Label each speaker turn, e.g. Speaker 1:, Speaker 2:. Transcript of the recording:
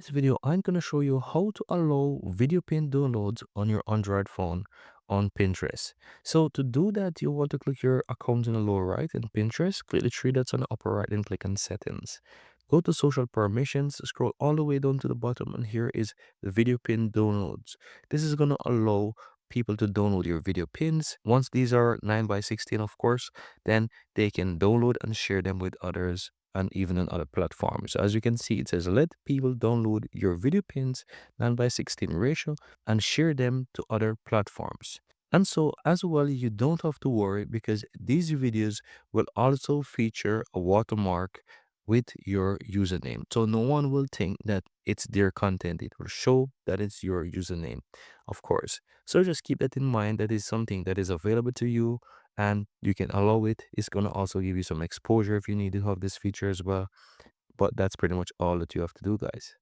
Speaker 1: This video, I'm going to show you how to allow video pin downloads on your Android phone on Pinterest. So to do that, you want to click your account in the lower right in Pinterest, click the three dots on the upper right and click on settings. Go to social permissions, scroll all the way down to the bottom, and here is the video pin downloads. This is going to allow people to download your video pins. Once these are 9 by 16, of course, then they can download and share them with others and even on other platforms. So as you can see, it says let people download your video pins 9 by 16 ratio and share them to other platforms. And so as well, you don't have to worry because these videos will also feature a watermark with your username. So no one will think that it's their content. It will show that it's your username, of course. So just keep that in mind. That is something that is available to you and you can allow it. It's going to also give you some exposure if you need to have this feature as well. But that's pretty much all that you have to do, guys.